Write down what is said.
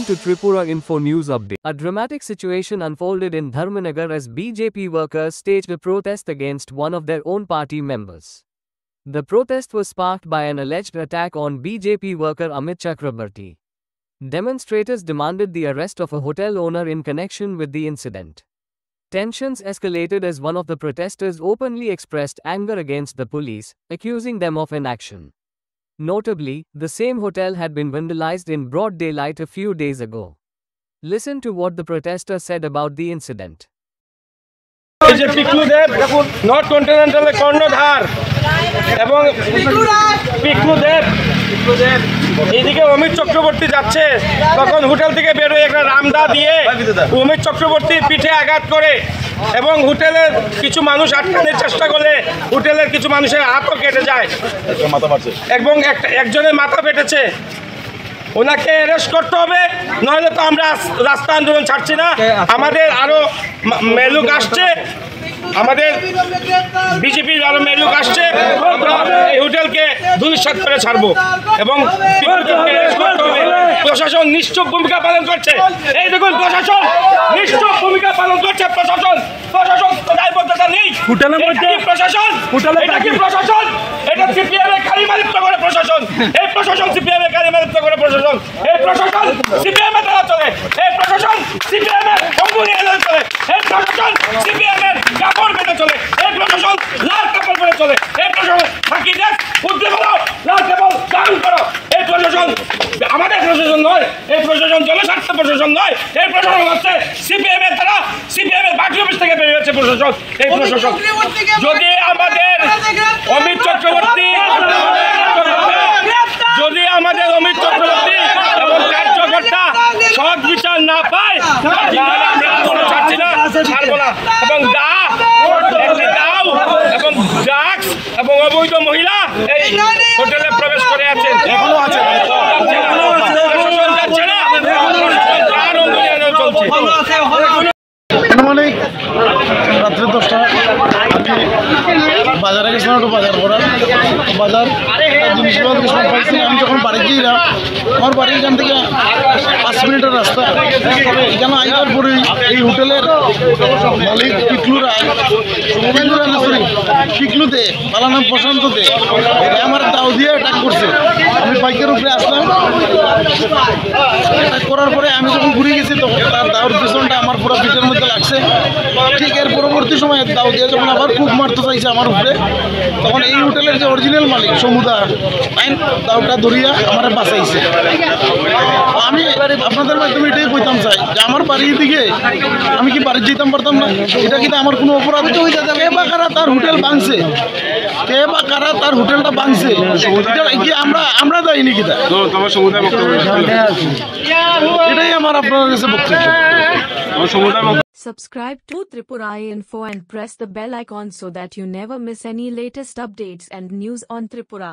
Welcome to Tripura Info News Update. A dramatic situation unfolded in Dharmanagar as BJP workers staged a protest against one of their own party members. The protest was sparked by an alleged attack on BJP worker Amit Chakrabarti. Demonstrators demanded the arrest of a hotel owner in connection with the incident. Tensions escalated as one of the protesters openly expressed anger against the police, accusing them of inaction. Notably, the same hotel had been vandalized in broad daylight a few days ago. Listen to what the protester said about the incident. North কন্টিনেন্টালের কর্ণধার এবং এইদিকে অমিত চক্রবর্তী যাচ্ছে, তখন hotel থেকে বেরোয় একটা রামদা দিয়ে অমিত চক্রবর্তীর পিঠে আঘাত করে এবং হোটেলের কিছু মানুষ আটকানোর চেষ্টা করলে হোটেলের কিছু মানুষের হাতও কেটে যায় এবং একজনের মাথা ফেটেছে। ওনাকে অ্যারেস্ট করতে হবে, নইলে তো আমরা রাস্তা আন্দোলন ছাড়ছি না। আমাদের আরো মেলুক আসছে, আমাদের বিজেপির আরো মেলুক আসছে, এই হোটেলকে ধূলিসাৎ করে ছাড়বো এবং প্রশাসন নিশ্চুপ ভূমিকা পালন করছে। এই দেখুন, প্রশাসন নিশ্চুপ ভূমিকা পালন করছে। প্রশাসন দায়বদ্ধতা নেই। প্রশাসন এটা কি প্রশাসন? এটা সিপিএম এর কালিমালিপ্ত করে প্রশাসন। এই প্রশাসন সিপিএম এর কালিমালিপ্ত করে প্রশাসন। এই প্রশাসন সিপিএম এর দ্বারা চলে। এই প্রশাসন সিপিএম এর অঙ্গুলি এনে চলে। এই প্রশাসন সিপিএম এর কাপড় পেতে চলে। এই প্রশাসন লাল কাপড় পরে চলে। এই প্রশাসন ফাঁকি দেশ উঠতে পারো, লাল কাপড় দান করো। এই প্রশাসন আমাদের প্রশাসন নয়, এই প্রশাসন জনস্বার্থ প্রশাসন নয়। এই প্রশাসন হচ্ছে সিপিএম এর দ্বারা, সিপিএম এর পার্টি অফিস থেকে বেরিয়ে যাচ্ছে প্রশাসন। এই প্রশাসন যদি আমাদের অমিত চক্রবর্তী এবং কার্যকর্তা সৎ বিচার না পায়, ছাড়ছি না, ছাড়বো না। এবং এবং ড্রাগস এবং অবৈধ মহিলা এই হোটেলে প্রবেশ করে আছেন, এখনো আছে, রাত্রে 10টা আমি বাজারে গেছিলাম, একটু বাজার করার জিনিসগুলো পাইছি। আমি যখন বাড়ি যাইলাম, আমার বাড়ি এখান থেকে 5 মিনিটের রাস্তা। এখানে আইবার পরেই এই হোটেলের মালিক পিকলু দে, তার নাম প্রশান্ত দে, আমার দাও দিয়ে অ্যাটাক করছে। আমি বাইকের উপরে আসলাম, অ্যাটাক করার পরে আমি যখন ঘুরে গেছি তখন তার দাওর পিছনটা আমার পুরো পিঠের মধ্যে লাগছে। ঠিক এর পরবর্তী সময়ে দাও দিয়ে যখন আবার খুব মারতে চাইছে আমার উপরে, তখন এই হোটেলের যে অরিজিনাল মালিক সমুদা আইন দাওটা ধরিয়া আমার বাঁচাইছে। আমি আপনাদের মাধ্যমে এটাই কইতাম চাই যে আমার বাড়ির দিকে আমি কি বাড়ি যেতাম পারতাম না? এটা কিন্তু আমার কোনো অপরাধ তো হয়ে যাবে। কে বা কারা তার হোটেল ভাঙছে, কে বা কারা তার হোটেলটা ভাঙছে, কি আমরা যাইনি কিনা? এটাই আমার আপনার কাছে বক্তব্য। Subscribe to Tripura Info and press the bell icon so that you never miss any latest updates and news on Tripura.